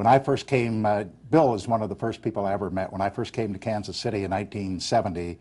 when I first came, Bill is one of the first people I ever met. When I first came to Kansas City in 1970,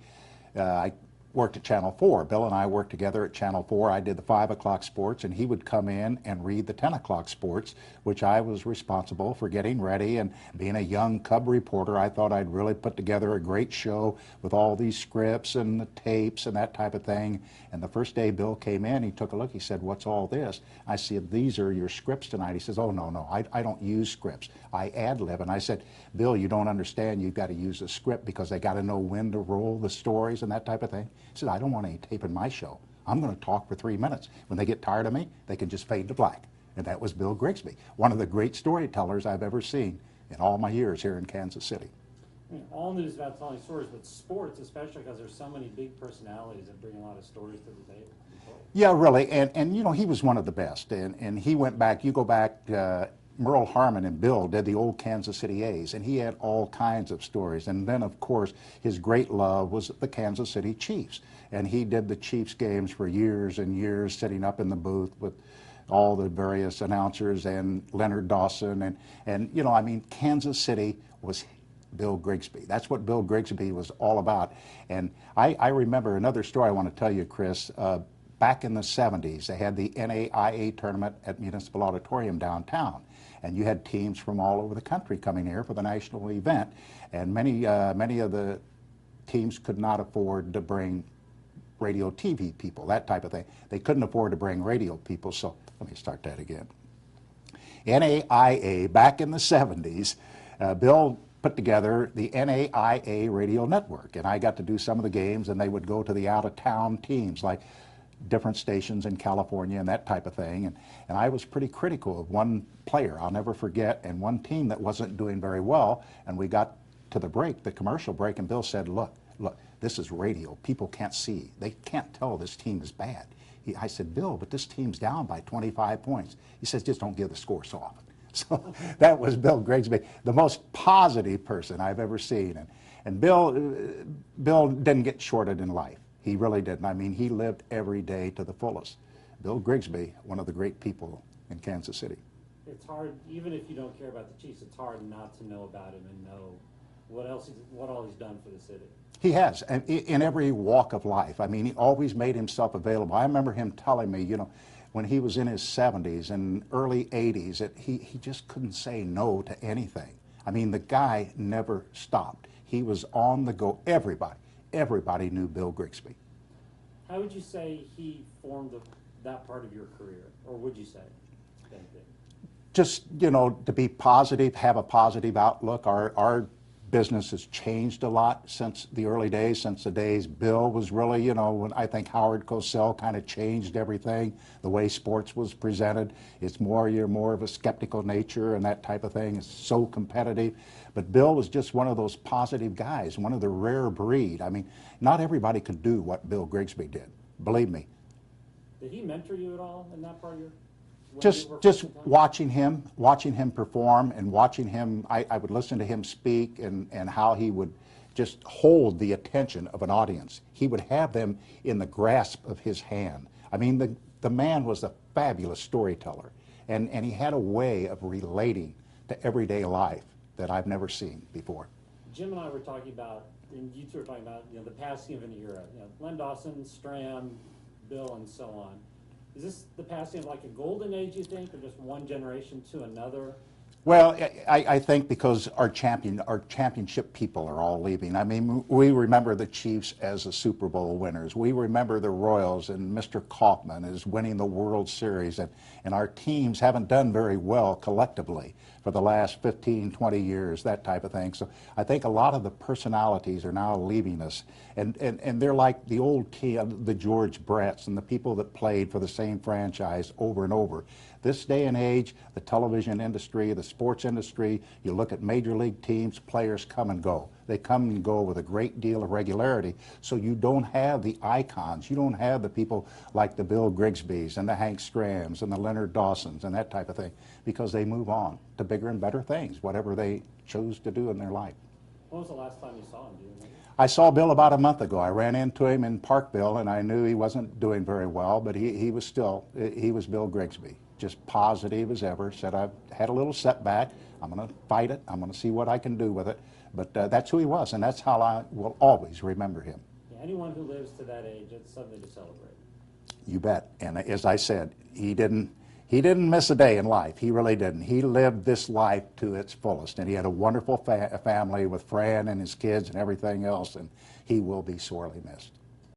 I worked at Channel 4. Bill and I worked together at Channel 4. I did the 5 o'clock sports, and he would come in and read the 10 o'clock sports, which I was responsible for getting ready. And being a young cub reporter, I thought I'd really put together a great show with all these scripts and the tapes and that type of thing. And the first day Bill came in, he took a look. He said, "What's all this?" I said, "These are your scripts tonight." He says, "Oh, no, I don't use scripts. I ad-lib." And I said, "Bill, you don't understand. You've got to use a script because they got to know when to roll the stories and that type of thing." He said, "I don't want any tape in my show. I'm going to talk for 3 minutes. When they get tired of me, they can just fade to black." And that was Bill Grigsby, one of the great storytellers I've ever seen in all my years here in Kansas City. I mean, all news about telling stories, but sports, especially because there's so many big personalities that bring a lot of stories to the table. Yeah, really, and you know, he was one of the best, and he went back, you go back, Merle Harmon and Bill did the old Kansas City A's, and he had all kinds of stories. And then, of course, his great love was the Kansas City Chiefs, and he did the Chiefs games for years and years, sitting up in the booth with all the various announcers and Leonard Dawson, and you know, I mean, Kansas City was Bill Grigsby. That's what Bill Grigsby was all about. And I remember another story I want to tell you, Chris. Back in the 70s, they had the NAIA tournament at Municipal Auditorium downtown. And you had teams from all over the country coming here for the national event. And many of the teams could not afford to bring radio TV people, that type of thing. They couldn't afford to bring radio people, so let me start that again. NAIA, back in the 70s, Bill put together the NAIA radio network, and I got to do some of the games, and they would go to the out-of-town teams, like different stations in California and that type of thing. And I was pretty critical of one player, I'll never forget, and one team that wasn't doing very well. And we got to the break, the commercial break, and Bill said, look, this is radio. People can't see. They can't tell this team is bad. I said, "Bill, but this team's down by 25 points. He says, "Just don't give the score so often." So that was Bill Grigsby, the most positive person I've ever seen. And Bill didn't get shorted in life. He really didn't. I mean, he lived every day to the fullest. Bill Grigsby, one of the great people in Kansas City. It's hard, even if you don't care about the Chiefs, it's hard not to know about him and know what all he's done for the city. He has, and in every walk of life. I mean, he always made himself available. I remember him telling me, you know, when he was in his 70s and early 80s, that he just couldn't say no to anything. I mean, the guy never stopped. He was on the go. Everybody knew Bill Grigsby. How would you say he formed that part of your career, or would you say anything? Just, you know, to be positive, have a positive outlook. Our business has changed a lot since the early days, since the days Bill was really, you know, when I think Howard Cosell kind of changed everything, the way sports was presented. It's you're more of a skeptical nature and that type of thing. It's so competitive. But Bill was just one of those positive guys, one of the rare breed. I mean, not everybody could do what Bill Grigsby did, believe me. Did he mentor you at all in that part of your? Just watching him perform and watching him, I would listen to him speak and how he would just hold the attention of an audience. He would have them in the grasp of his hand. I mean, the man was a fabulous storyteller, and he had a way of relating to everyday life that I've never seen before. Jim and I were talking about, and you two were talking about, you know, the passing of an era. You know, Len Dawson, Stram, Bill, and so on. Is this the passing of like a golden age, you think, or just one generation to another? Well, I think because our championship people are all leaving. I mean, we remember the Chiefs as the Super Bowl winners. We remember the Royals and Mr. Kaufman is winning the World Series. And our teams haven't done very well collectively for the last 15, 20 years, that type of thing. So I think a lot of the personalities are now leaving us. And they're like the old team, the George Bretts and the people that played for the same franchise over and over. This day and age, the television industry, the sports industry, you look at major league teams, players come and go. They come and go with a great deal of regularity. So you don't have the icons. You don't have the people like the Bill Grigsbys and the Hank Strams and the Leonard Dawsons and that type of thing, because they move on to bigger and better things, whatever they chose to do in their life. When was the last time you saw him? Do you remember? I saw Bill about a month ago. I ran into him in Parkville, and I knew he wasn't doing very well, but he was Bill Grigsby. Just positive as ever, said, "I've had a little setback. I'm going to fight it. I'm going to see what I can do with it. But that's who he was, and that's how I will always remember him. Yeah, anyone who lives to that age, it's something to celebrate. You bet. And as I said, he didn't miss a day in life. He really didn't. He lived this life to its fullest, and he had a wonderful family with Fran and his kids and everything else, and he will be sorely missed.